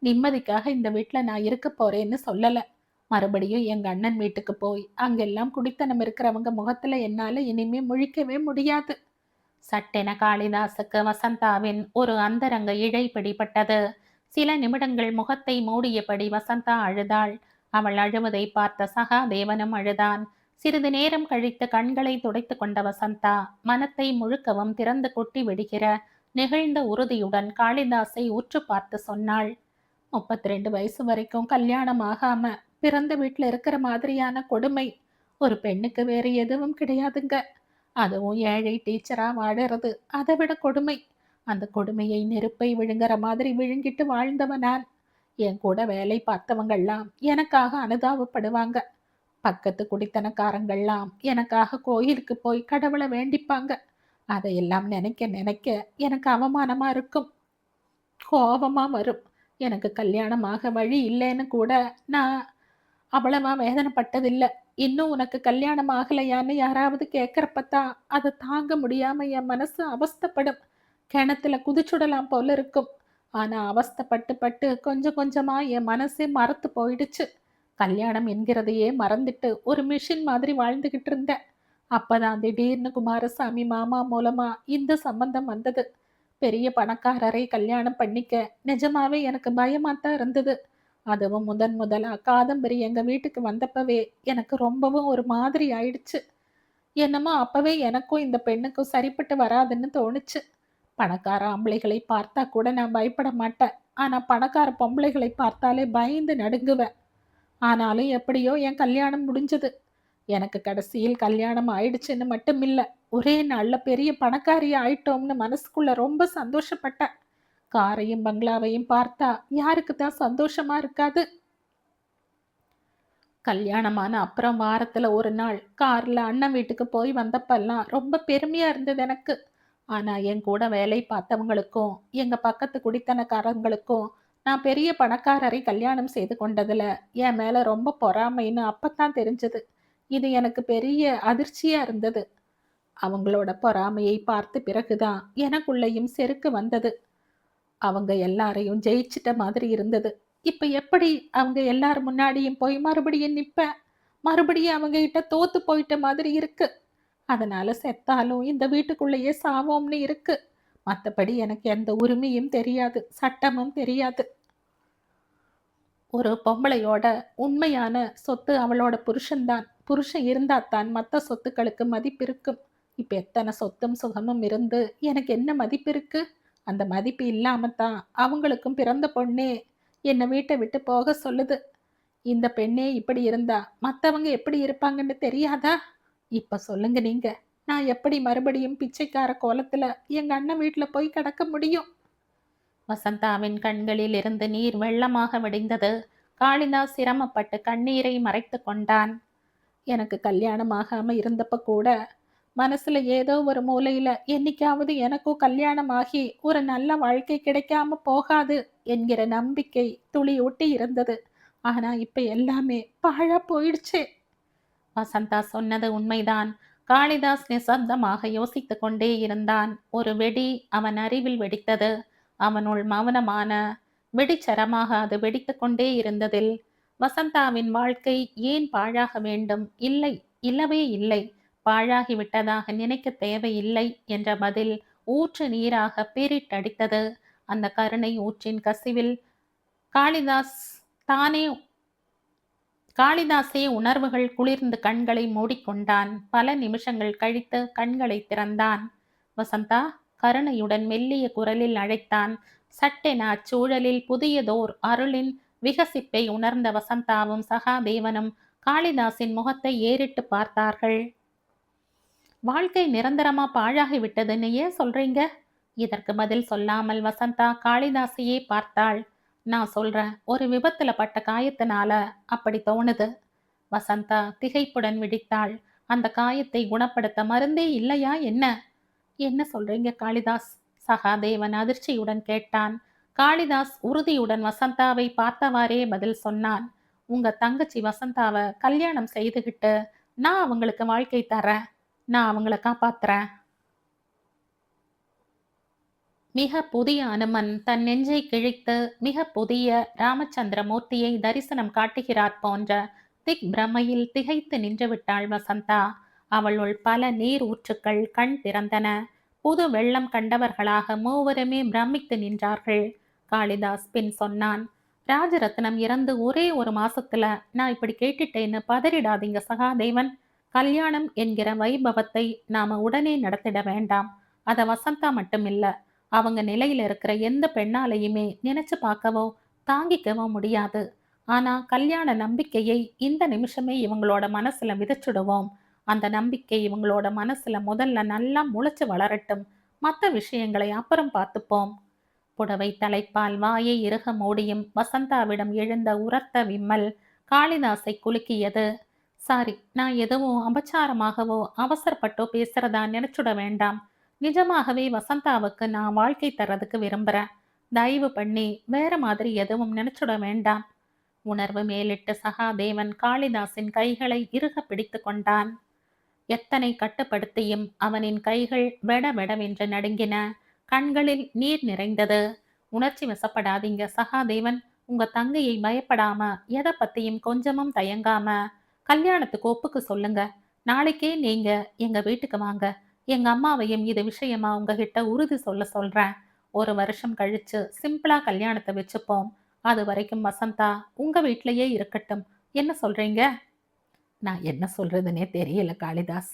A: நிம்மதிக்காக இந்த வீட்ல நான் இருக்க போறேன்னு சொல்லல. மறுபடியும் எங்க அண்ணன் வீட்டுக்கு போய் அங்கெல்லாம் குடித்தனம் இருக்கிறவங்க முகத்துல என்னால இனிமே முழிக்கவே முடியாது. சட்டென காளிதாசுக்கு வசந்தாவின் ஒரு அந்தரங்க இழை பிடிபட்டது. சில நிமிடங்கள் முகத்தை மூடியபடி வசந்தா அழுதாள். அவள் அழுவதை பார்த்த சகாதேவனும் அழுதான். சிறிது நேரம் கழித்து கண்களை துடைத்து கொண்ட வசந்தா மனத்தை முழுக்கவும் திறந்து கொட்டி விடுகிற நெகிழ்ந்த உறுதியுடன் காளிதாசை உற்று பார்த்து சொன்னாள். 32 வயசு வரைக்கும் கல்யாணம் ஆகாம பிறந்த வீட்டுல இருக்கிற மாதிரியான கொடுமை ஒரு பெண்ணுக்கு வேறு எதுவும் கிடையாதுங்க. அதுவும் ஏழை டீச்சரா வாழறது அதை விட கொடுமை. அந்த கொடுமையை நெருப்பை விழுங்குற மாதிரி விழுங்கிட்டு வாழ்ந்தவன் நான். என் கூட வேலை பார்த்தவங்கள்லாம் எனக்காக அனுதாபப்படுவாங்க. பக்கத்து குடித்தனக்காரங்கள்லாம் எனக்காக கோயிலுக்கு போய் கடவுளை வேண்டிப்பாங்க. அதையெல்லாம் நினைக்க நினைக்க எனக்கு அவமானமா இருக்கும், கோபமா வரும். எனக்கு கல்யாணமாக வழி இல்லைன்னு கூட நான் அவ்வளவா வேதனைப்பட்டதில்லை. இன்னும் உனக்கு கல்யாணம் ஆகலையான்னு யாராவது கேட்கறப்பத்தான் அதை தாங்க முடியாம என் மனசு அவஸ்தைப்படும். கிணத்துல குதிச்சுடலாம் போல இருக்கும். ஆனா அவஸ்தைப்பட்டு பட்டு கொஞ்சம் கொஞ்சமா என் மனசே மறத்து போயிடுச்சு. கல்யாணம் என்கிறதையே மறந்துட்டு ஒரு மிஷின் மாதிரி வாழ்ந்துகிட்டு இருந்தேன். அப்பதான் திடீர்னு குமாரசாமி மாமா மூலமா இந்த சம்பந்தம் வந்தது. பெரிய பணக்காரரை கல்யாணம் பண்ணிக்க நிஜமாவே எனக்கு பயமாத்தான் இருந்தது. அதுவும் முதலா காதம்பரி எங்க வீட்டுக்கு வந்தப்பவே எனக்கு ரொம்பவும் ஒரு மாதிரி ஆயிடுச்சு. என்னமோ அப்பவே எனக்கும் இந்த பெண்ணுக்கும் சரிப்பட்டு வராதுன்னு தோணுச்சு. பணக்கார ஆம்பளைகளை பார்த்தா கூட நான் பயப்பட மாட்டேன். ஆனா பணக்கார பொம்பளைகளை பார்த்தாலே பயந்து நடுங்குவேன். ஆனாலும் எப்படியோ என் கல்யாணம் முடிஞ்சது. எனக்கு கடைசியில் கல்யாணம் ஆயிடுச்சுன்னு மட்டும் இல்ல, ஒரே நாள்ல பெரிய பணக்காரி ஆயிட்டோம்னு மனசுக்குள்ள ரொம்ப சந்தோஷப்பட்டேன். காரையும் பங்களாவையும் பார்த்தா யாருக்கு தான் சந்தோஷமா இருக்காது? கல்யாணமான அப்புறம் வாரத்துல ஒரு நாள் கார்ல அண்ணன் வீட்டுக்கு போய் வந்தப்பெல்லாம் ரொம்ப பெருமையா இருந்தது எனக்கு. ஆனா என் கூட வேலை பார்த்தவங்களுக்கும் எங்க பக்கத்து குடித்தனக்காரங்களுக்கும் நான் பெரிய பணக்காரரை கல்யாணம் செய்து கொண்டதுல என் மேல ரொம்ப பொறாமைன்னு அப்பத்தான் தெரிஞ்சது. இது எனக்கு பெரிய அதிர்ச்சியா இருந்தது. அவங்களோட பொறாமையை பார்த்த பிறகுதான் எனக்குள்ளேயும் செருக்கு வந்தது. அவங்க எல்லாரையும் ஜெயிச்சிட்ட மாதிரி இருந்தது. இப்ப எப்படி அவங்க எல்லார் முன்னாடியும் போய் மறுபடியும் நிப்பேன்? மறுபடியும் அவங்க கிட்ட தோத்து போயிட்ட மாதிரி இருக்கு. அதனால செத்தாலும் இந்த வீட்டுக்குள்ளேயே சாவோம்னு இருக்கு. மத்தபடி எனக்கு எந்த உரிமையும் தெரியாது, சட்டமும் தெரியாது. ஒரு பொம்பளையோட உண்மையான சொத்து அவளோட புருஷன்தான். புருஷன் இருந்தாத்தான் மற்ற சொத்துக்களுக்கு மதிப்பு இருக்கும். இப்ப எத்தனை சொத்தும் சுகமும் இருந்து எனக்கு என்ன மதிப்பு இருக்கு? அந்த மதிப்பு இல்லாமத்தான் அவங்களுக்கும் பிறந்த பொண்ணே என்னை வீட்டை விட்டு போக சொல்லுது. இந்த பெண்ணே இப்படி இருந்தா மத்தவங்க எப்படி இருப்பாங்கன்னு தெரியாதா? இப்ப சொல்லுங்க நீங்க. நான் எப்படி மறுபடியும் பிச்சைக்கார கோலத்துல எங்க அண்ணன் வீட்டுல போய் கிடக்க முடியும்? வசந்தாவின் கண்களில் இருந்து நீர் வெள்ளமாக வடிந்தது. காளிதாஸ் சிரமப்பட்டு கண்ணீரை மறைத்து கொண்டான். எனக்கு கல்யாணம் ஆகாம இருந்தப்ப கூட மனசுல ஏதோ ஒரு மூலையில என்னைக்காவது எனக்கும் கல்யாணம் ஆகி ஒரு நல்ல வாழ்க்கை கிடைக்காம போகாது என்கிற நம்பிக்கை துளியூட்டி இருந்தது. ஆனா இப்ப எல்லாமே பாழா போயிடுச்சே. வசந்தா சொன்னது உண்மைதான். காளிதாஸ் நிசப்தமாக யோசித்துக் கொண்டே இருந்தான். ஒரு வெடி அவன் அறிவில் வெடித்தது. அவனுள் மௌனமான வெடிச்சரமாக அது வெடித்து கொண்டே இருந்ததில் வசந்தாவின் வாழ்க்கை ஏன் பாழாக வேண்டும்? இல்லை, இல்லவே இல்லை. பாழாகிவிட்டதாக நினைக்க தேவையில்லை என்ற பதில் ஊற்று நீராக பீரிட்டடித்தது. அந்த கருணை ஊற்றின் கசிவில் காளிதாஸ் தானே காளிதாசே உணர்வுகள் குளிர்ந்து கண்களை மூடிக்கொண்டான். பல நிமிஷங்கள் கழித்து கண்களை திறந்தான். வசந்தா, கருணையுடன் மெல்லிய குரலில் அழைத்தான். சட்டென அச்சூழலில் புதியதோர் அருளின் விகசிப்பை உணர்ந்த வசந்தாவும் சகாதேவனும் காளிதாசின் முகத்தை ஏறிட்டு பார்த்தார்கள். வாழ்க்கை நிரந்தரமா பாழாகி விட்டதுன்னு ஏன் சொல்றீங்க? இதற்கு பதில் சொல்லாமல் வசந்தா காளிதாசையே பார்த்தாள். நான் சொல்றேன், ஒரு விபத்துல பட்ட காயத்தினால அப்படி தோணுது. வசந்தா திகைப்புடன் விழித்தாள். அந்த காயத்தை குணப்படுத்த மருந்தே இல்லையா என்ன? என்ன சொல்றீங்க காளிதாஸ்? சகாதேவன் அதிர்ச்சியுடன் கேட்டான். காளிதாஸ் உறுதியுடன் வசந்தாவை பார்த்தவாறே பதில் சொன்னான். உங்க தங்கச்சி வசந்தாவை கல்யாணம் செய்துகிட்டு நான் அவங்களுக்கு வாழ்க்கை தரேன். நான் அவங்கள காப்பாத்துறேன். மிக புதிய அனுமன் தன் நெஞ்சை கிழித்து மிக புதிய ராமச்சந்திர மூர்த்தியை தரிசனம் காட்டுகிறார் போன்ற திக் பிரமையில் திகைத்து நின்று விட்டாள் வசந்தா. அவளுள் பல நீர் ஊற்றுக்கள் கண் திறந்தன. புது வெள்ளம் கண்டவர்களாக மூவருமே பிரமித்து நின்றார்கள். காளிதாஸ் பின் சொன்னான், ராஜரத்னம் இறந்து ஒரே ஒரு மாசத்துல நான் இப்படி கேட்டுட்டேன்னு பதறிடாதீங்க சகாதேவன். கல்யாணம் என்கிற வைபவத்தை நாம உடனே நடத்திட வேண்டாம். அத வசந்தா மட்டும் இல்ல, அவங்க நிலையில இருக்கிற எந்த பெண்ணாலையுமே நினைச்சு பார்க்கவோ தாங்கிக்கவோ முடியாது. ஆனா கல்யாண நம்பிக்கையை இந்த நிமிஷமே இவங்களோட மனசுல விதைச்சுடுவோம். அந்த நம்பிக்கை இவங்களோட மனசுல முதல்ல நல்லா முளைச்சு வளரட்டும். மற்ற விஷயங்களை அப்புறம் பார்த்துப்போம். புடவை தலைப்பால் வாயை இறுக மூடியும் வசந்தாவிடம் எழுந்த உரத்த விம்மல் காளிதாசை குலுக்கியது. சாரி, நான் எதுவும் அபச்சாரமாகவோ அவசரப்பட்டோ பேசுறதா நினைச்சுட வேண்டாம். நிஜமாகவே வசந்தாவுக்கு நான் வாழ்க்கை தர்றதுக்கு விரும்புறேன். தயவு பண்ணி வேற மாதிரி எதுவும் நினைச்சுட வேண்டாம். உணர்வு மேலிட்டு சகாதேவன் காளிதாசின் கைகளை இறுக பிடித்து கொண்டான். எத்தனை கட்டுப்படுத்தியும் அவனின் கைகள் வெட வெடவென்று நடுங்கின. கண்களில் நீர் நிறைந்தது. உணர்ச்சி வசப்படாதீங்க சகாதேவன். உங்க தங்கையை பயப்படாம, எதை பத்தியும் கொஞ்சமும் தயங்காம கல்யாணத்துக்கு ஒப்புக்கு சொல்லுங்க. நாளைக்கே நீங்க எங்க வீட்டுக்கு வாங்க. எங்க அம்மாவையும் இது விஷயமா உங்ககிட்ட உறுதி சொல்றேன். ஒரு வருஷம் கழிச்சு சிம்பிளா கல்யாணத்தை வச்சுப்போம். அது வரைக்கும் வசந்தா உங்க வீட்டிலேயே இருக்கட்டும். என்ன சொல்றீங்க? நான் என்ன சொல்றதுன்னே தெரியல காளிதாஸ்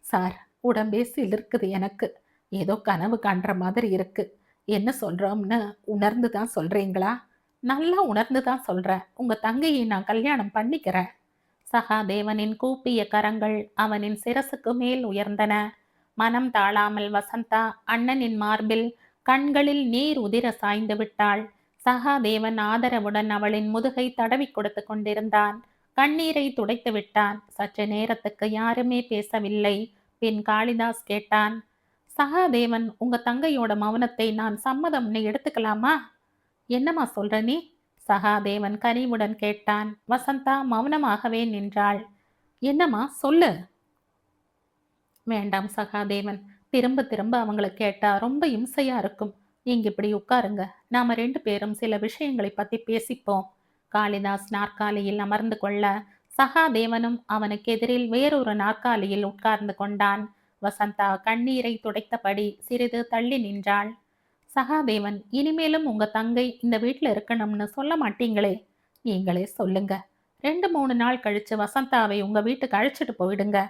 A: சார். உடம்பே சிலிர்க்குது எனக்கு. ஏதோ கனவு காண்ற மாதிரி இருக்கு. என்ன சொல்றோம்னு உணர்ந்து தான் சொல்றீங்களா? நல்லா உணர்ந்து தான் சொல்றேன். உங்க தங்கையை நான் கல்யாணம் பண்ணிக்கிறேன். சகாதேவனின் கூப்பிய கரங்கள் அவனின் சிரசுக்கு மேல் உயர்ந்தன. மனம் தாழாமல் வசந்தா அண்ணனின் மார்பில் கண்களில் நீர் உதிர சாய்ந்து விட்டாள். சகாதேவன் ஆதரவுடன் அவளின் முதுகை தடவி கொடுத்து கொண்டிருந்தான். கண்ணீரை துடைத்து விட்டான். சற்று நேரத்துக்கு யாருமே பேசவில்லை. பின் காளிதாஸ் கேட்டான், சகாதேவன், உங்க தங்கையோட மௌனத்தை நான் சம்மதம்னு எடுத்துக்கலாமா? என்னம்மா சொல்ற நீ? சகாதேவன் கனிவுடன் கேட்டான். வசந்தா மௌனமாகவே நின்றாள். என்னம்மா சொல்லு. வேண்டாம் சகாதேவன். திரும்ப திரும்ப அவங்கள கேட்டா ரொம்ப இம்சையா இருக்கும். நீங்க இப்படி உட்காருங்க. நாம 2 பேரும் சில விஷயங்களை பத்தி பேசிப்போம். காளிதாஸ் நாற்காலியில் அமர்ந்து கொள்ள சகாதேவனும் அவனுக்கு எதிரில் வேறொரு நாற்காலியில் உட்கார்ந்து கொண்டான். வசந்தா கண்ணீரை துடைத்தபடி சிறிது தள்ளி நின்றாள். சகாதேவன், இனிமேலும் உங்க தங்கை இந்த வீட்டுல இருக்கணும்னு சொல்ல மாட்டீங்களே? நீங்களே சொல்லுங்க. 2-3 நாள் கழிச்சு வசந்தாவை உங்க வீட்டுக்கு அழைச்சிட்டு போயிடுங்க.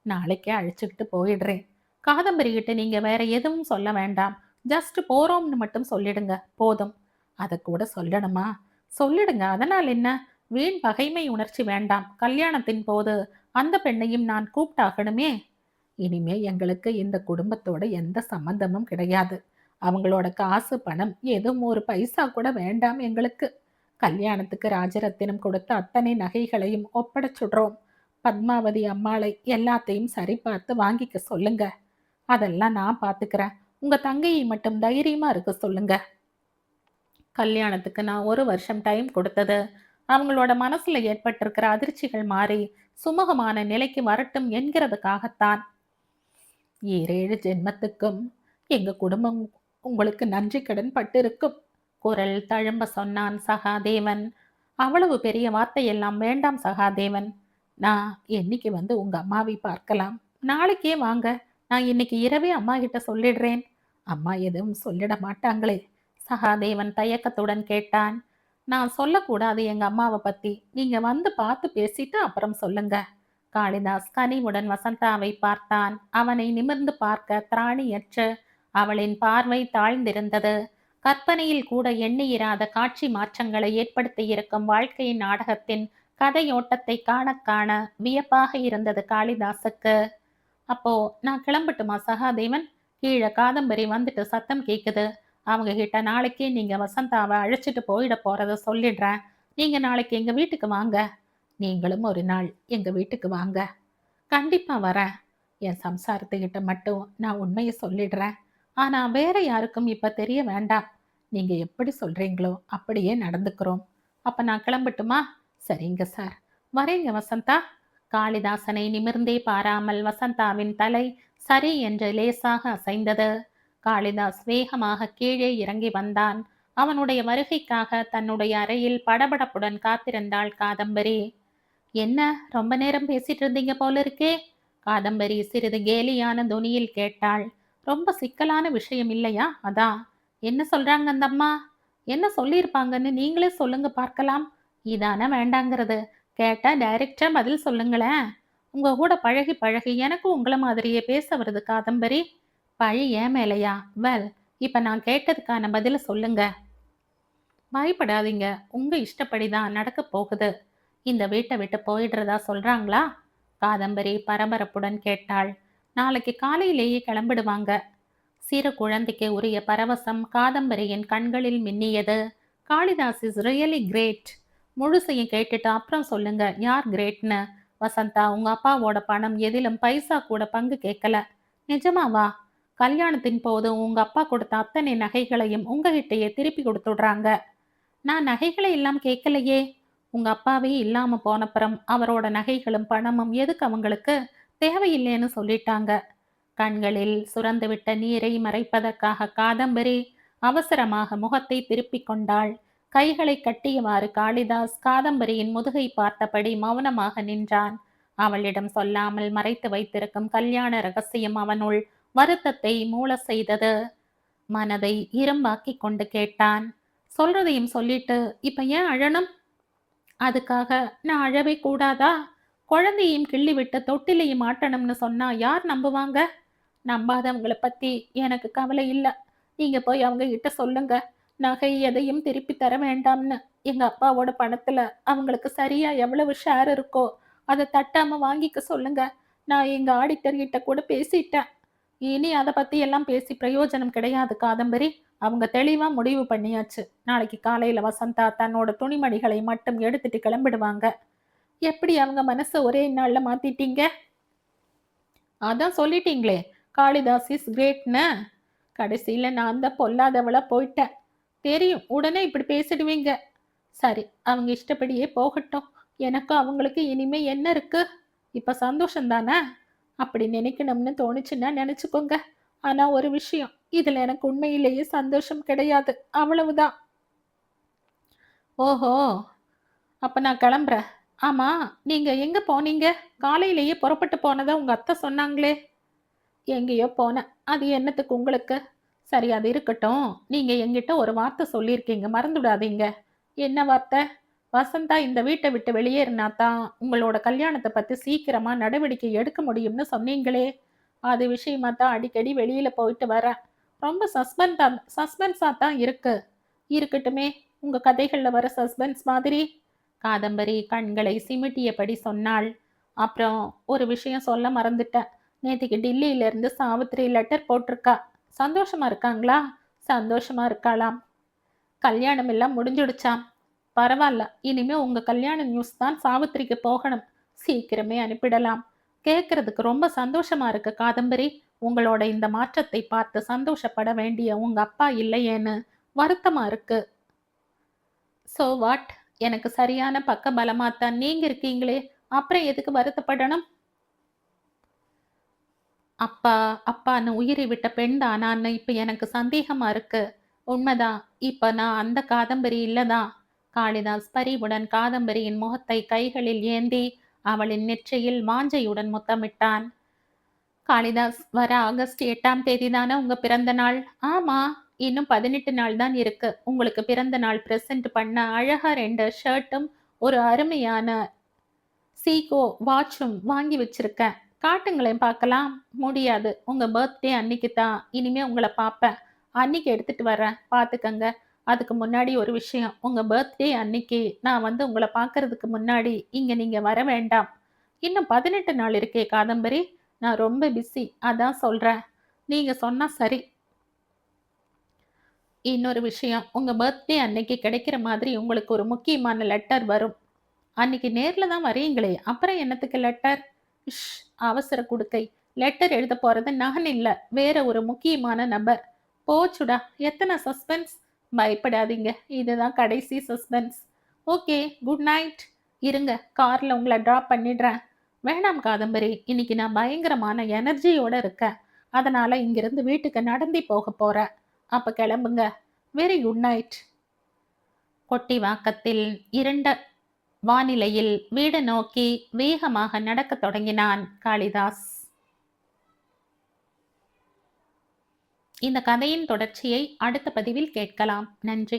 A: நாளைக்கே அழைச்சிக்கிட்டு போயிடுறேன். காதம்பரிகிட்ட நீங்க வேற எதுவும் சொல்ல வேண்டாம். ஜஸ்ட் போறோம்னு மட்டும் சொல்லிடுங்க, போதும். அதை கூட சொல்லணுமா? சொல்லிடுங்க, அதனால் என்ன? வீண் பகைமை உணர்ச்சி வேண்டாம். கல்யாணத்தின் போது அந்த பெண்ணையும் நான் கூப்பிட்டாகணுமே. இனிமே எங்களுக்கு இந்த குடும்பத்தோட எந்த சம்பந்தமும் கிடையாது. அவங்களோட காசு பணம் எதுவும் ஒரு பைசா கூட வேண்டாம் எங்களுக்கு. கல்யாணத்துக்கு ராஜரத்தினம் கொடுத்த அத்தனை நகைகளையும் ஒப்படைச்சுடுறோம். பத்மாவதி அம்மாளை எல்லாத்தையும் சரி பார்த்து வாங்கிக்க சொல்லுங்க. அதெல்லாம் நான் பார்த்துக்கிறேன். உங்க தங்கையை மட்டும் தைரியமா இருக்க சொல்லுங்க. கல்யாணத்துக்கு நான் 1 வருஷம் டைம் கொடுத்தது அவங்களோட மனசுல ஏற்பட்டிருக்கிற அதிர்ச்சிகள் மாறி சுமூகமான நிலைக்கு வரட்டும் என்கிறதுக்காகத்தான். 7 ஜென்மத்துக்கும் எங்க குடும்பம் உங்களுக்கு நன்றி கடன் பட்டிருக்கும். குரல் தழும்ப சொன்னான் சகாதேவன். அவ்வளவு பெரிய வார்த்தையெல்லாம் வேண்டாம் சகாதேவன். நான் என்னைக்கு வந்து உங்க அம்மாவை பார்க்கலாம்? நாளைக்கே வாங்க. நான் இன்னைக்கு இரவே அம்மா கிட்ட சொல்லிடுறேன். அம்மா எதுவும் சொல்லிட மாட்டாங்களே? சகாதேவன் தயக்கத்துடன் கேட்டான். நான் சொல்லக்கூடாது எங்க அம்மாவை பத்தி. நீங்க வந்து பார்த்து பேசிட்டு அப்புறம் சொல்லுங்க. காளிதாஸ் கனிவுடன் வசந்தாவை பார்த்தான். அவனை நிமிர்ந்து பார்க்க திராணியற்று அவளின் பார்வை தாழ்ந்திருந்தது. கற்பனையில் கூட எண்ணியிராத காட்சி மாற்றங்களை ஏற்படுத்தியிருக்கும் வாழ்க்கையின் நாடகத்தின் கதையோட்டத்தை காண காண வியப்பாக இருந்தது காளிதாசுக்கு. அப்போ நான் கிளம்பட்டுமா சகாதேவன்? கீழே காதம்பரி வந்துட்டு சத்தம் கேக்குது. அவங்க கிட்ட நாளைக்கே நீங்க வசந்தாவை அழைச்சிட்டு போயிட போறத சொல்லிடுறேன். நீங்க நாளைக்கு எங்க வீட்டுக்கு வாங்க. நீங்களும் ஒரு நாள் எங்க வீட்டுக்கு வாங்க. கண்டிப்பா வரேன். என் சம்சாரத்துக்கிட்ட மட்டும் நான் உண்மையை சொல்லிடுறேன். ஆனா வேற யாருக்கும் இப்ப தெரிய வேண்டாம். நீங்க எப்படி சொல்றீங்களோ அப்படியே நடந்துக்கிறோம். அப்ப நான் கிளம்பட்டுமா? சரிங்க சார். வரேங்க வசந்தா. காளிதாசனை நிமிர்ந்தே பாராமல் வசந்தாவின் தலை சரி என்று லேசாக அசைந்தது. காளிதாஸ் வேகமாக கீழே இறங்கி வந்தான். அவனுடைய வருகைக்காக தன்னுடைய அறையில் படபடப்புடன் காத்திருந்தாள் காதம்பரி. என்ன, ரொம்ப நேரம் பேசிட்டு இருந்தீங்க போல இருக்கே? காதம்பரி சிறிது கேலியான தொனியில் கேட்டாள். ரொம்ப சிக்கலான விஷயம் இல்லையா? அதான். என்ன சொல்றாங்க அந்த அம்மா? என்ன சொல்லியிருப்பாங்கன்னு நீங்களே சொல்லுங்க பார்க்கலாம். இதான வேண்டாங்கிறது. கேட்டா டைரக்டா பதில் சொல்லுங்களேன். உங்க கூட பழகி பழகி எனக்கும் உங்கள மாதிரியே பேச வருது காதம்பரி. பழி ஏன் மேலையா? வெல், இப்ப நான் கேட்டதுக்கான பதில சொல்லுங்க. பயப்படாதீங்க. உங்க இஷ்டப்படிதான் நடக்க போகுது. இந்த வீட்டை விட்டு போயிடுறதா சொல்றாங்களா? காதம்பரி பரபரப்புடன் கேட்டாள். நாளைக்கு காலையிலேயே கிளம்பிடுவாங்க. சிறு குழந்தைக்கு உரிய பரவசம் காதம்பரியின் கண்களில் மின்னியது. Kalidas is really great. முழுசையும் கேட்டுட்டு அப்புறம் சொல்லுங்க யார் கிரேட்னு. வசந்தா, உங்க அப்பாவோட பணம் எதிலும் பைசா கூட பங்கு கேட்கல. நிஜமாவா? கல்யாணத்தின் போது உங்க அப்பா கொடுத்த அத்தனை நகைகளையும் உங்ககிட்டயே திருப்பி கொடுத்துடுறாங்க. நான் நகைகளை எல்லாம் கேட்கலையே. உங்க அப்பாவே இல்லாம போனப்புறம் அவரோட நகைகளும் பணமும் எதுக்கு அவங்களுக்கு தேவையில்லைன்னு சொல்லிட்டாங்க. கண்களில் சுரந்துவிட்ட நீரை மறைப்பதற்காக காதம்பரி அவசரமாக முகத்தை திருப்பிக் கொண்டாள். கைகளை கட்டியவாறு காளிதாஸ் காதம்பரியின் முதுகை பார்த்தபடி மௌனமாக நின்றான். அவளிடம் சொல்லாமல் மறைத்து வைத்திருக்கும் கல்யாண ரகசியம் அவனுள் வருத்தத்தை மூள செய்தது. மனதை இரும்பாக்கி கொண்டு கேட்டான். சொல்றதையும் சொல்லிட்டு இப்ப ஏன் அழணும்? அதுக்காக நான் அழவே கூடாதா? குழந்தையும் கிள்ளி விட்டு தொட்டிலையும் ஆட்டணும்னு சொன்னா யார் நம்புவாங்க? நம்பாதவங்கள பத்தி எனக்கு கவலை இல்ல. நீங்க போய் அவங்க கிட்ட சொல்லுங்க. நகை எதையும் திருப்பி தர வேண்டாம்னு. எங்க அப்பாவோட பணத்துல அவங்களுக்கு சரியா எவ்வளவு ஷேர் இருக்கோ அதை தட்டாம வாங்கிக்க சொல்லுங்க. நான் எங்க ஆடிட்டர் கிட்ட கூட பேசிட்டேன். இனி அதை பத்தி எல்லாம் பேசி பிரயோஜனம் கிடையாது காதம்பரி. அவங்க தெளிவா முடிவு பண்ணியாச்சு. நாளைக்கு காலையில வசந்தா தன்னோட துணிமணிகளை மட்டும் எடுத்துட்டு கிளம்பிடுவாங்க. எப்படி அவங்க மனசை ஒரே நாள்ல மாத்திட்டீங்க? அதான் சொல்லிட்டீங்களே, காளிதாஸ் இஸ் கிரேட்னு. கடைசியில நான் தான் பொல்லாதவளா போயிட்டேன். தெரியும், உடனே இப்படி பேசிடுவீங்க. சரி, அவங்க இஷ்டப்படியே போகட்டும். எனக்கும் அவங்களுக்கு இனிமே என்ன இருக்கு? இப்ப சந்தோஷம் தானே? அப்படி நினைக்கணும்னு தோணுச்சுன்னா நினைச்சுக்கோங்க. ஆனா ஒரு விஷயம், இதுல எனக்கு உண்மையிலேயே சந்தோஷம் கிடையாது. அவ்வளவுதான். ஓஹோ, அப்ப நான் கிளம்புறேன். ஆமா, நீங்க எங்க போனீங்க? காலையிலேயே புறப்பட்டு போனதா உங்க அத்தை சொன்னாங்களே. எங்கேயோ போனேன். அது என்னத்துக்கு உங்களுக்கு? சரி, அது இருக்கட்டும். நீங்க என்கிட்ட ஒரு வார்த்தை சொல்லியிருக்கீங்க, மறந்துடாதீங்க. என்ன வார்த்தை? வசந்தா இந்த வீட்டை விட்டு வெளியேறினா தான் உங்களோட கல்யாணத்தை பத்தி சீக்கிரமா நடவடிக்கை எடுக்க முடியும்னு சொன்னீங்களே. அது விஷயமா தான் அடிக்கடி வெளியில போயிட்டு வரேன். ரொம்ப சஸ்பென்ஸா தான் இருக்கு. இருக்கட்டுமே, உங்க கதைகள்ல வர சஸ்பென்ஸ் மாதிரி. காதம்பரி கண்களை சிமிட்டியபடி சொன்னாள். அப்புறம் ஒரு விஷயம் சொல்ல மறந்துட்டேன். நேத்திக்கு டில்லியில இருந்து சாவித்திரி லெட்டர் போட்டிருக்கா. சந்தோஷமா இருக்காங்களா? சந்தோஷமா இருக்காளாம். கல்யாணம் எல்லாம் முடிஞ்சிடுச்சாம். பரவாயில்ல, இனிமே உங்க கல்யாண நியூஸ் தான் சாவித்திரிக்கு போகணும். சீக்கிரமே அனுப்பிடலாம். கேட்கறதுக்கு ரொம்ப சந்தோஷமா இருக்கு காதம்பரி. உங்களோட இந்த மாற்றத்தை பார்த்து சந்தோஷப்பட வேண்டிய உங்க அப்பா இல்லையேன்னு வருத்தமா இருக்கு. So what? எனக்கு சரியான பக்க பலமாத்தான் நீங்க இருக்கீங்களே. அப்புறம் எதுக்கு வருத்தப்படணும்? அப்பா அப்பான்னு உயிரை விட்ட பெண் தானான்னு இப்ப எனக்கு சந்தேகமா இருக்கு. உண்மைதான். இப்ப நான் அந்த காதம்பரி இல்லதான். காளிதாஸ் பரிவுடன் காதம்பரியின் முகத்தை கைகளில் ஏந்தி அவளின் நெற்றியில் வாஞ்சையுடன் முத்தமிட்டான். காளிதாஸ், வர ஆகஸ்ட் 8ஆம் தேதி தானே உங்க பிறந்த நாள்? ஆமா. இன்னும் 18 நாள் தான் இருக்கு. உங்களுக்கு பிறந்த நாள் பிரசன்ட் பண்ண அழகா 2 ஷர்ட்டும் ஒரு அருமையான சீகோ வாட்சும் வாங்கி வச்சிருக்கேன். காட்டுங்களேன் பார்க்கலாம். முடியாது. உங்க பர்த்டே அன்னைக்கு தான் இனிமே உங்களை பார்ப்பேன். அன்னைக்கு எடுத்துட்டு வரேன், பார்த்துக்கங்க. அதுக்கு முன்னாடி ஒரு விஷயம். உங்க பர்த்டே அன்னைக்கு நான் வந்து உங்கள பார்க்கறதுக்கு முன்னாடி இங்க நீங்க வர வேண்டாம். இன்னும் 18 நாள் இருக்கே காதம்பரி. நான் ரொம்ப பிஸி. அதான் சொல்றேன். நீங்க சொன்னா சரி. இன்னொரு விஷயம். உங்க பர்த்டே அன்னைக்கு கிடைக்கிற மாதிரி உங்களுக்கு ஒரு முக்கியமான லெட்டர் வரும். அன்னைக்கு நேர்ல தான் வரீங்களே! அப்புறம் என்னத்துக்கு லெட்டர்? இஷ்! அவசர குடுக்கை. லெட்டர் எழுதப் போறது நான் இல்ல. வேற ஒரு முக்கியமான நபர். போச்சுடா! எத்தன சஸ்பென்ஸ்! பயப்படாதீங்க. இதுதான் கடைசி சஸ்பென்ஸ். ஓகே. Good night. இருங்க. கார்ல உங்கள டிராப் பண்ணிடுறேன். வேணாம் காதம்பரி. இன்னைக்கு நான் பயங்கரமான எனர்ஜியோட இருக்கேன். அதனால இங்கிருந்து வீட்டுக்கு நடந்தே போகப் போறேன். அப்ப கிளம்புங்க. Very good night. கொட்டிவாக்கத்தில் இருண்ட வானிலையில் வீடு நோக்கி வேகமாக நடக்கத் தொடங்கினான் காளிதாஸ். இந்த கதையின் தொடர்ச்சியை அடுத்த பதிவில் கேட்கலாம். நன்றி.